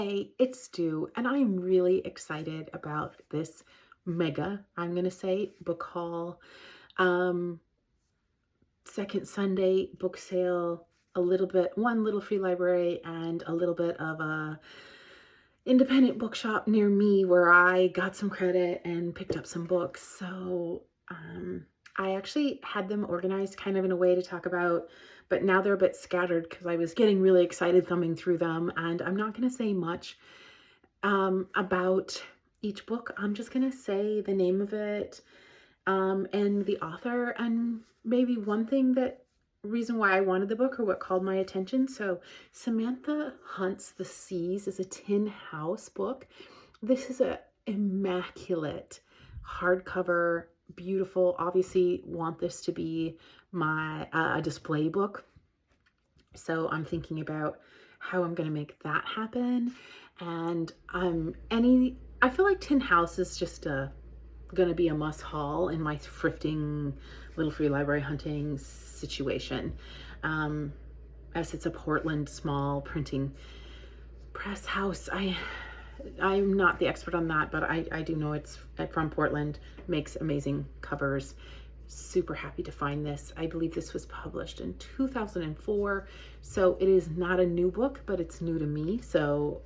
Hey, it's Stu, and I'm really excited about this I'm going to say, book haul. Um, Second Sunday book sale, one little free library, and a little bit of a independent bookshop near me where I got some credit and picked up some books. I actually had them organized kind of in a way to talk about, but now they're a bit scattered because I was getting really excited thumbing through them, and I'm not going to say much about each book. I'm just going to say the name of it and the author, and maybe one thing that reason why I wanted the book or what called my attention. So, Samantha Hunts the Seas is a Tin House book. This is a immaculate hardcover, beautiful. Obviously, want this to be my a display book. So I'm thinking about how I'm going to make that happen. And I feel like Tin House is just going to be a must haul in my thrifting little free library hunting situation. Um, as it's a Portland small printing press house. I'm not the expert on that, but I do know it's from Portland, makes amazing covers. Super happy to find this. I believe this was published in 2004, so it is not a new book, but it's new to me, so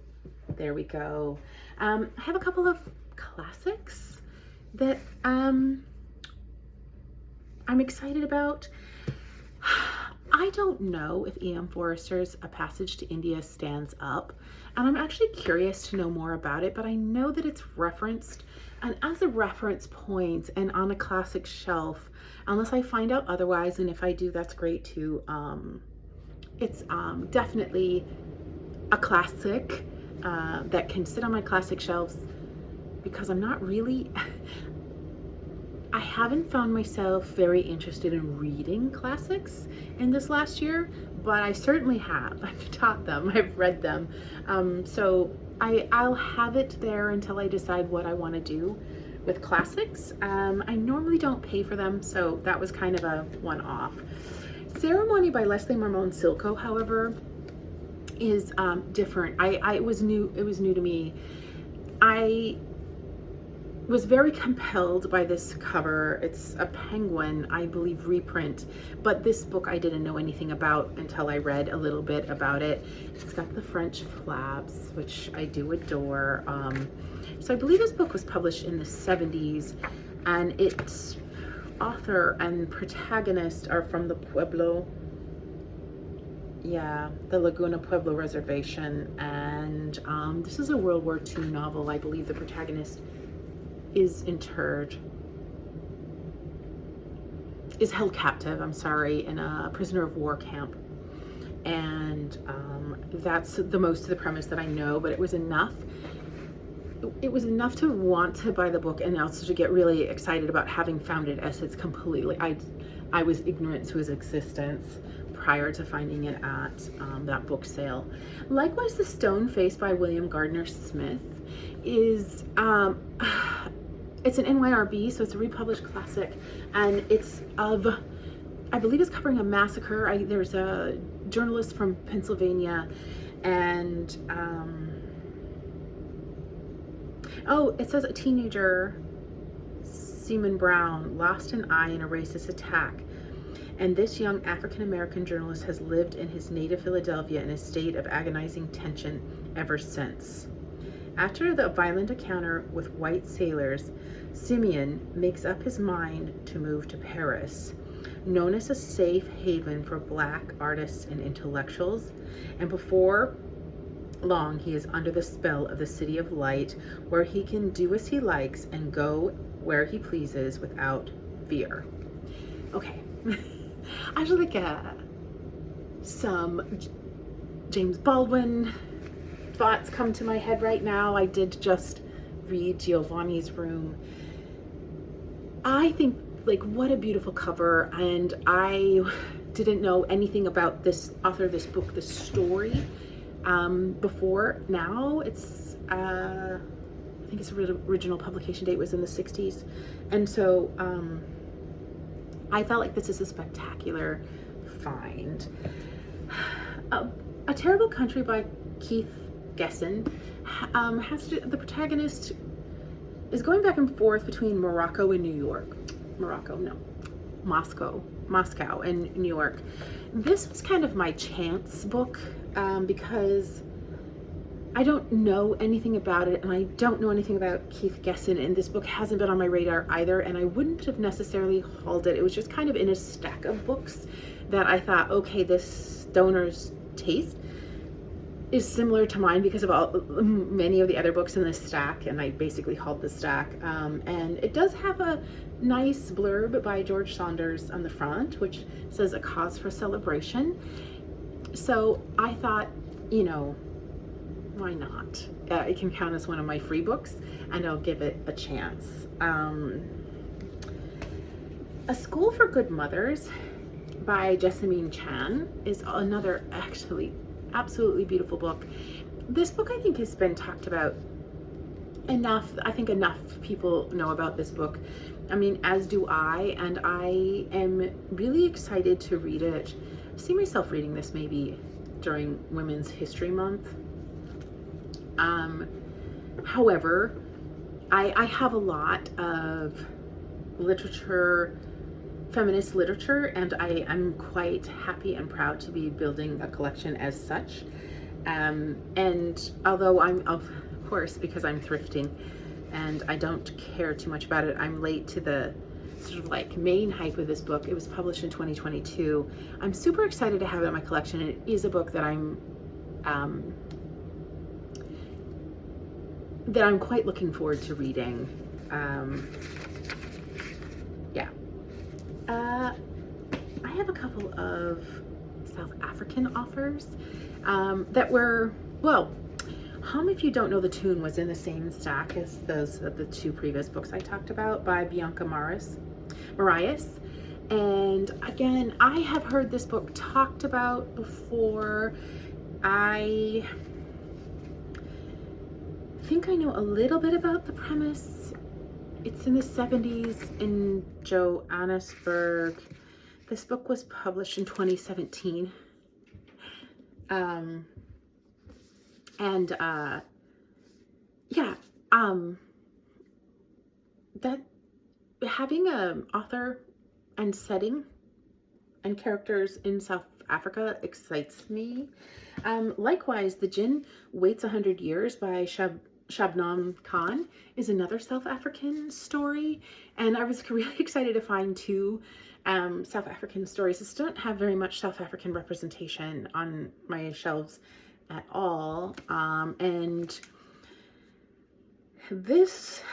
there we go. I have a couple of classics that I'm excited about. I don't know if E.M. Forster's A Passage to India stands up, and I'm actually curious to know more about it, but I know that it's referenced, and as a reference point and on a classic shelf, unless I find out otherwise, and if I do, that's great too. It's definitely a classic that can sit on my classic shelves because I'm not really I haven't found myself very interested in reading classics in this last year, but I certainly have. I've taught them, I've read them. I'll have it there until I decide what I want to do with classics. I normally don't pay for them, so that was kind of a one-off. Ceremony by Leslie Marmon Silko, however, is different. It was new to me. I was very compelled by this cover. It's a Penguin, I believe, reprint, but this book I didn't know anything about until I read a little bit about it. It's got the French flaps, which I do adore. So I believe this book was published in the 70s, and its author and protagonist are from the Laguna Pueblo Reservation, and this is a World War II novel. I believe the protagonist is held captive, in a prisoner of war camp. And that's the most of the premise that I know, but it was enough. It was enough to want to buy the book and also to get really excited about having found it, as it's completely, I was ignorant to its existence prior to finding it at that book sale. Likewise, The Stone Face by William Gardner Smith is it's an NYRB, so it's a republished classic, and I believe it's covering a massacre. There's a journalist from Pennsylvania, and it says a teenager, Seaman Brown, lost an eye in a racist attack, and this young African-American journalist has lived in his native Philadelphia in a state of agonizing tension ever since. After the violent encounter with white sailors, Simeon makes up his mind to move to Paris, known as a safe haven for Black artists and intellectuals, and before long he is under the spell of the City of Light, where he can do as he likes and go where he pleases without fear. Okay, I should some James Baldwin thoughts come to my head right now. I did just read Giovanni's Room. I think, what a beautiful cover, and I didn't know anything about this author of this book, this story, before. Now it's I think its original publication date was in the 60s, and so I felt like this is a spectacular find. A Terrible Country by Keith Gessen the protagonist is going back and forth between Morocco and New York. Moscow and New York. This was kind of my chance book because I don't know anything about it, and I don't know anything about Keith Gessen, and this book hasn't been on my radar either, and I wouldn't have necessarily hauled it. It was just kind of in a stack of books that I thought, okay, this stoner's taste is similar to mine because of many of the other books in this stack, and I basically hauled the stack. And it does have a nice blurb by George Saunders on the front, which says a cause for celebration. So I thought, you know, why not? It can count as one of my free books, and I'll give it a chance. A School for Good Mothers by Jessamine Chan is another actually absolutely beautiful book. This book, I think, has been talked about enough. I think enough people know about this book. I mean, as do I, and I am really excited to read it. I see myself reading this maybe during Women's History Month. However, I have a lot of literature, feminist literature, and I am quite happy and proud to be building a collection as such. And although I'm, of course, because I'm thrifting and I don't care too much about it, I'm late to the sort of like main hype of this book. It was published in 2022. I'm super excited to have it in my collection. It is a book that I'm quite looking forward to reading. Yeah. I have a couple of South African authors that were, well, Hum If You Don't Know the Tune was in the same stack as the two previous books I talked about by Bianca Marius. And again, I have heard this book talked about before. I think I know a little bit about the premise. It's in the 70s in Johannesburg. This book was published in 2017. That having an author and setting and characters in South Africa excites me. Likewise, The Jinn Waits 100 Years by Shabnam Khan is another South African story, and I was really excited to find two South African stories. This don't have very much South African representation on my shelves at all, and this,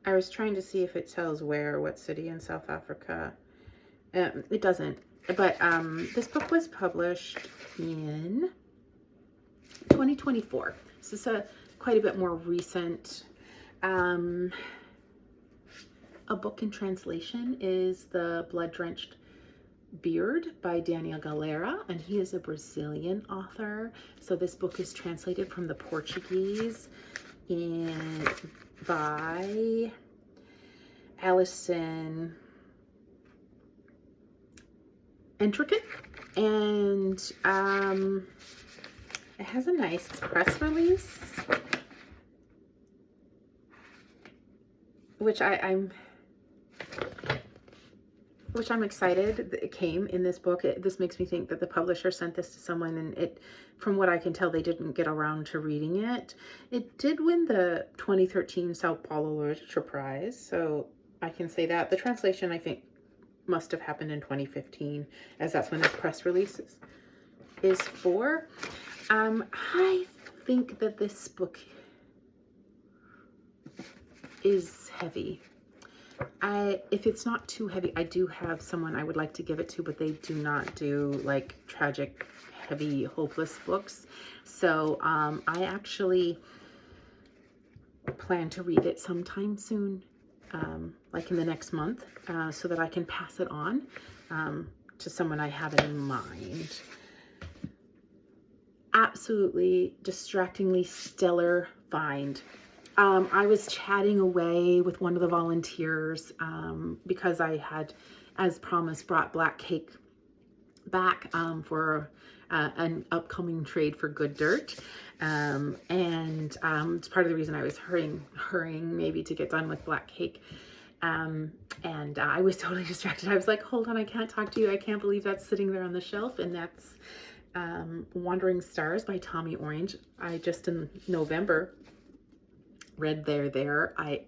I was trying to see if it tells what city in South Africa. It doesn't, but this book was published in 2024. So it's quite a bit more recent. A book in translation is The Blood-Drenched Beard by Daniel Galera, and he is a Brazilian author. So this book is translated from the Portuguese by Alison Entrican, and it has a nice press release, which I'm excited that it came in this book. This makes me think that the publisher sent this to someone, and from what I can tell, they didn't get around to reading it. It did win the 2013 Sao Paulo Literature Prize, so I can say that. The translation, I think, must have happened in 2015, as that's when this press release is for. I think that this book is heavy. If it's not too heavy, I do have someone I would like to give it to, but they do not do like tragic, heavy, hopeless books. So I actually plan to read it sometime soon, like in the next month, so that I can pass it on to someone I have in mind. Absolutely distractingly stellar find. I was chatting away with one of the volunteers because I had, as promised, brought Black Cake back for an upcoming trade for Good Dirt. It's part of the reason I was hurrying maybe to get done with Black Cake. I was totally distracted. I was like, hold on, I can't talk to you. I can't believe that's sitting there on the shelf. And that's Wandering Stars by Tommy Orange. I just in November read There. I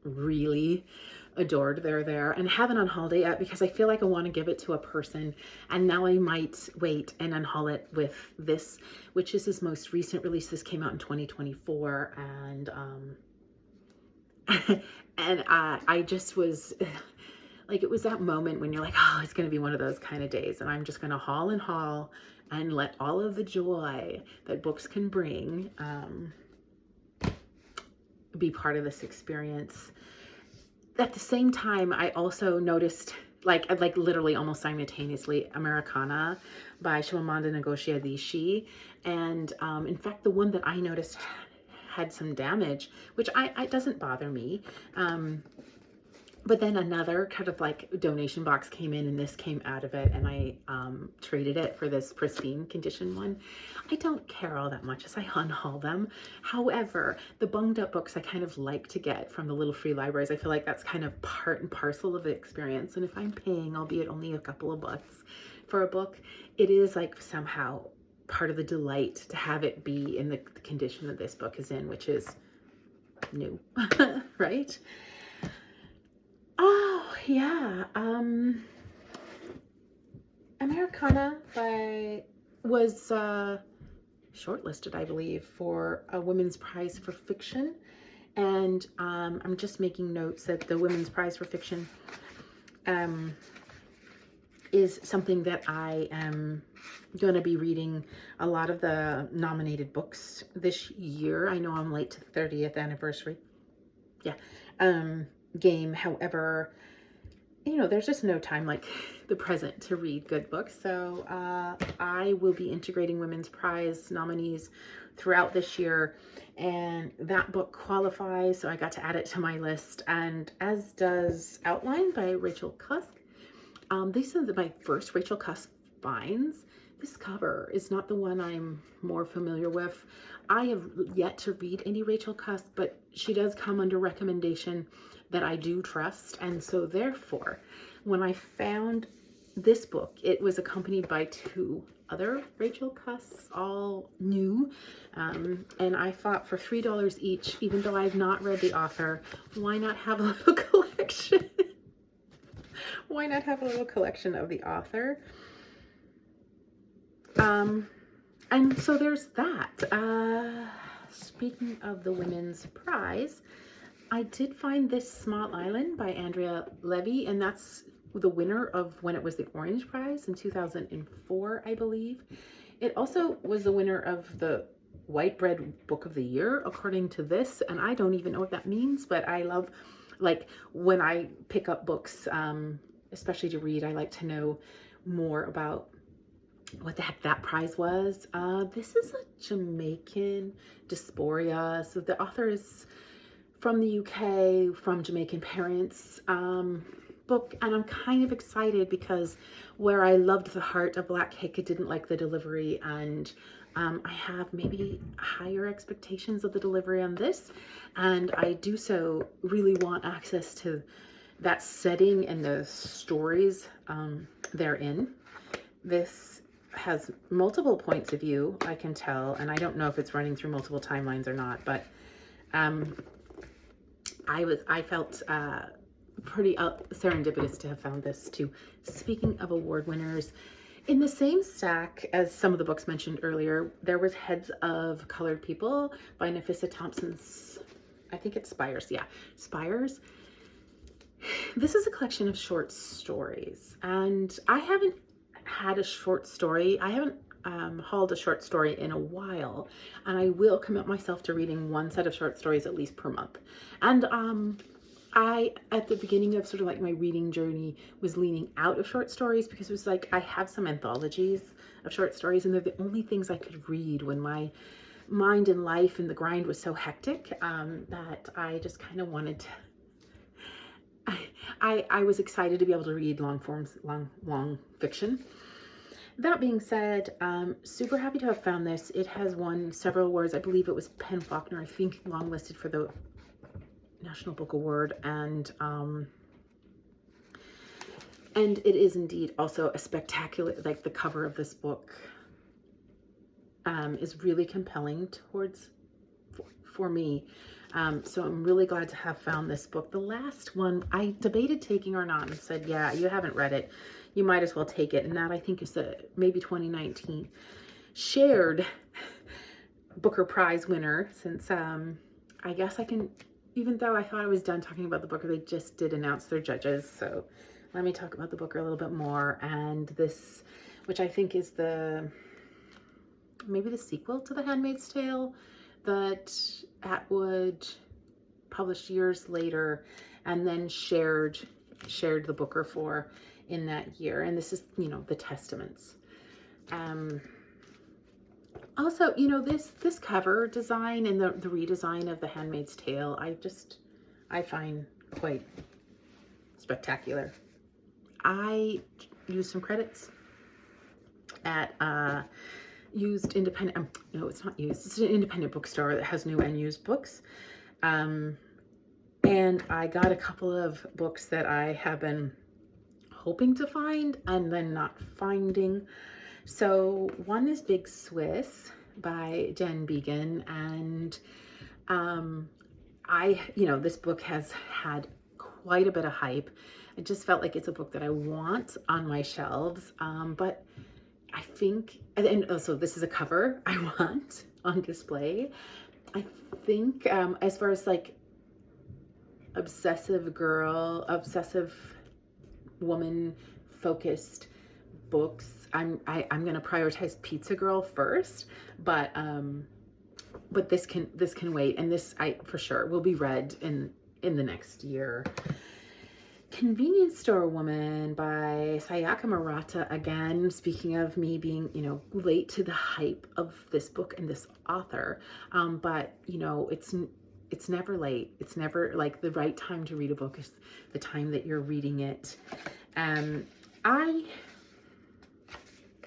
really adored There and haven't unhauled it yet because I feel like I want to give it to a person, and now I might wait and unhaul it with this, which is his most recent release. This came out in 2024, and I just was like, it was that moment when you're like, oh, it's going to be one of those kind of days, and I'm just going to haul and let all of the joy that books can bring be part of this experience. At the same time, I also noticed, like literally almost simultaneously, Americana by Chimamanda Ngozi Adichie. And in fact, the one that I noticed had some damage, which it doesn't bother me. But then another kind of like donation box came in, and this came out of it, and I traded it for this pristine condition one. I don't care all that much as I unhaul them. However, the bunged up books I kind of like to get from the little free libraries. I feel like that's kind of part and parcel of the experience. And if I'm paying, albeit only a couple of bucks for a book, it is like somehow part of the delight to have it be in the condition that this book is in, which is new, right? Oh, yeah. Americana was shortlisted, I believe, for a Women's Prize for Fiction. And I'm just making notes that the Women's Prize for Fiction is something that I am going to be reading a lot of the nominated books this year. I know I'm late to the 30th anniversary. Yeah. Game. However, you know, there's just no time like the present to read good books. So I will be integrating Women's Prize nominees throughout this year, and that book qualifies, so I got to add it to my list, and as does Outline by Rachel Cusk. This is my first Rachel Cusk finds. This cover is not the one I'm more familiar with. I have yet to read any Rachel Cusk, but she does come under recommendation that I do trust. And so therefore, when I found this book, it was accompanied by 2 other Rachel Cusks, all new. And I thought for $3 each, even though I've not read the author, why not have a little collection? Why not have a little collection of the author? And so there's that. Speaking of the Women's Prize, I did find this Small Island by Andrea Levy, and that's the winner of when it was the Orange Prize in 2004, I believe. It also was the winner of the White Bread Book of the Year, according to this, and I don't even know what that means, but I love, like, when I pick up books, especially to read, I like to know more about what the heck that prize was. This is a Jamaican dysphoria. So the author is from the UK, from Jamaican parents, book. And I'm kind of excited because where I loved The Heart of Black Cake, I didn't like the delivery. And I have maybe higher expectations of the delivery on this. And I do so really want access to that setting and the stories therein. This has multiple points of view, I can tell, and I don't know if it's running through multiple timelines or not, but I felt pretty serendipitous to have found this too. Speaking of award winners, in the same stack as some of the books mentioned earlier, there was Heads of Colored People by Nafissa Thompson's, I think it's Spires, yeah, Spires. This is a collection of short stories, and I haven't had a short story. I haven't hauled a short story in a while, and I will commit myself to reading one set of short stories at least per month. And I, at the beginning of sort of like my reading journey, was leaning out of short stories because it was like I have some anthologies of short stories, and they're the only things I could read when my mind and life and the grind was so hectic that I just kind of wanted to. I was excited to be able to read long fiction. That being said, super happy to have found this. It has won several awards. I believe it was Penn Faulkner, I think, longlisted for the National Book Award, and it is indeed also a spectacular, like the cover of this book is really compelling for me. So I'm really glad to have found this book. The last one I debated taking or not, and said, yeah, you haven't read it, you might as well take it. And that, I think, is the maybe 2019 shared Booker Prize winner, since I guess I can, even though I thought I was done talking about the Booker, they just did announce their judges. So let me talk about the Booker a little bit more. And this, which I think is maybe the sequel to The Handmaid's Tale that Atwood published years later, and then shared the Booker for in that year. And this is, you know, The Testaments. Also, you know, this cover design and the redesign of The Handmaid's Tale, I find quite spectacular. I used some credits at used independent, no, it's not used, it's an independent bookstore that has new and used books. And I got a couple of books that I have been hoping to find and then not finding. So one is Big Swiss by Jen Beagin, and you know, this book has had quite a bit of hype. I just felt like it's a book that I want on my shelves, but I think, and also this is a cover I want on display. I think as far as like obsessive woman focused books, I'm gonna prioritize Pizza Girl first, but this can wait, and this I for sure will be read in the next year. Convenience Store Woman by Sayaka Murata. Again, speaking of me being, you know, late to the hype of this book and this author, but you know, it's never late. It's never like the right time to read a book is the time that you're reading it. I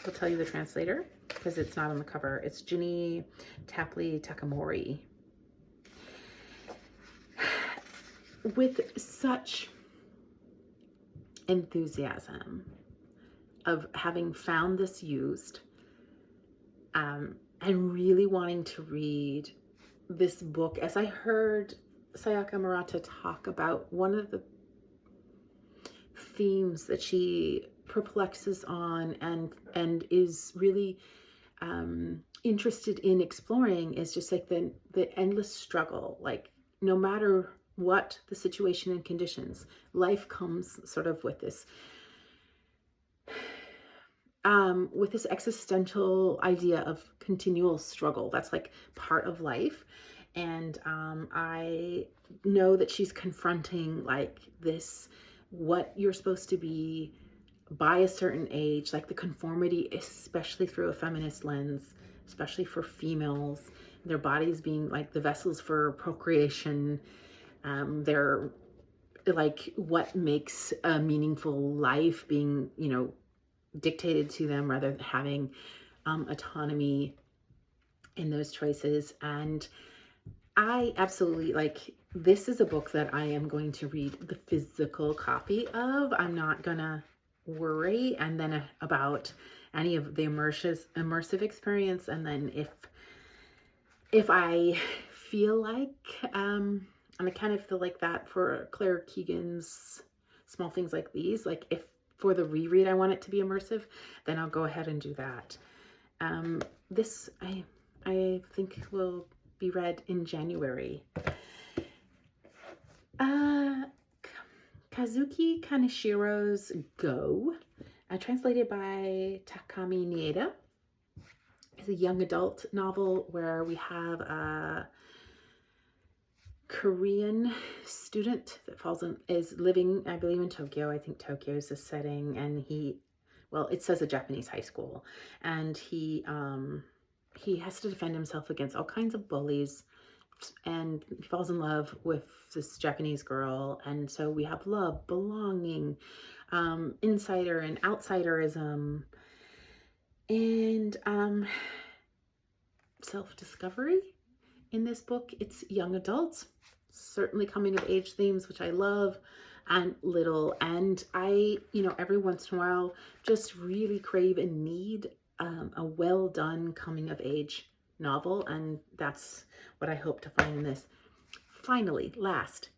will tell you the translator because it's not on the cover. It's Ginny Tapley Takamori. With such enthusiasm of having found this used, and really wanting to read this book, as I heard Sayaka Murata talk about, one of the themes that she perplexes on and is really interested in exploring is just like the endless struggle. Like, no matter what the situation and conditions, life comes sort of with this existential idea of continual struggle. That's like part of life. And I know that she's confronting like this, what you're supposed to be by a certain age, like the conformity, especially through a feminist lens, especially for females, their bodies being like the vessels for procreation. They're like what makes a meaningful life being, you know, dictated to them rather than having autonomy in those choices. And I absolutely, like, this is a book that I am going to read the physical copy of. I'm not gonna worry and then about any of the immersive experience. And then if I feel like and I kind of feel like that for Claire Keegan's Small Things Like These, like if for the reread I want it to be immersive, then I'll go ahead and do that. This I think will be read in January. Kazuki Kaneshiro's Go, translated by Takami Nieda, is a young adult novel where we have a Korean student that is living, I believe, in Tokyo. I think Tokyo is the setting, and it says a Japanese high school, and he has to defend himself against all kinds of bullies, and he falls in love with this Japanese girl. And so we have love, belonging, insider and outsiderism, And self-discovery in this book. It's young adults, certainly coming of age themes, which I love, and little. And I, every once in a while just really crave and need a well done coming of age novel. And that's what I hope to find in this. Finally, lastly,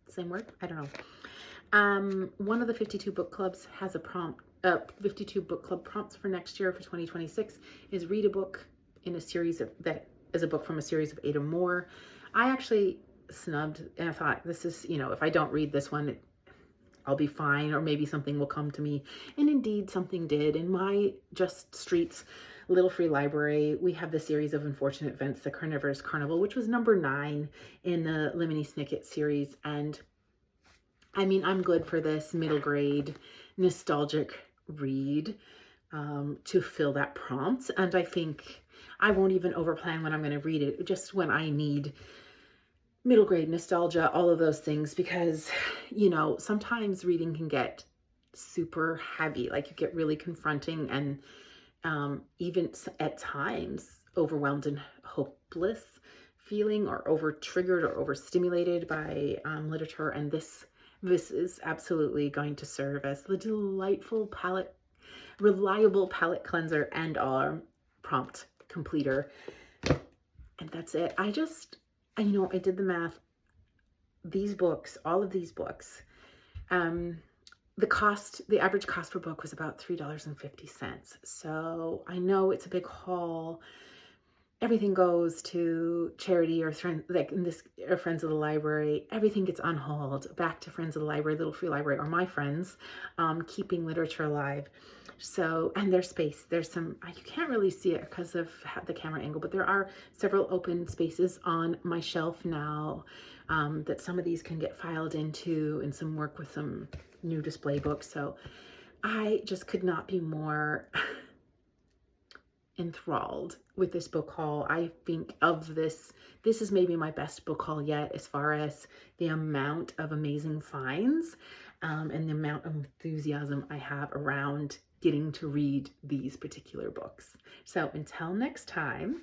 same word? I don't know. One of the 52 book clubs has a prompt, 52 book club prompts for next year for 2026 is read a book in a series that is a book from a series of 8 or more. I actually snubbed and I thought, this is, if I don't read this one, I'll be fine, or maybe something will come to me. And indeed, something did. In my Just Streets Little Free Library, we have the series of Unfortunate Events, The Carnivorous Carnival, which was number 9 in the Lemony Snicket series. And I mean, I'm good for this middle grade nostalgic read to fill that prompt. And I think I won't even overplan when I'm going to read it, just when I need middle grade nostalgia, all of those things, because, sometimes reading can get super heavy, like you get really confronting and even at times overwhelmed and hopeless feeling, or over triggered or overstimulated by literature. And this is absolutely going to serve as the delightful reliable palette cleanser and our prompt completer. And that's it. I did the math. These books, all of these books, the average cost per book was about $3.50. So I know it's a big haul. Everything goes to charity or Friends of the Library. Everything gets unhauled back to Friends of the Library, Little Free Library, or my friends, keeping literature alive. So, and there's space. There's some, you can't really see it because of the camera angle, but there are several open spaces on my shelf now that some of these can get filed into, and some work with some new display books. So I just could not be more enthralled with this book haul. I think this is maybe my best book haul yet, as far as the amount of amazing finds and the amount of enthusiasm I have around getting to read these particular books. So until next time,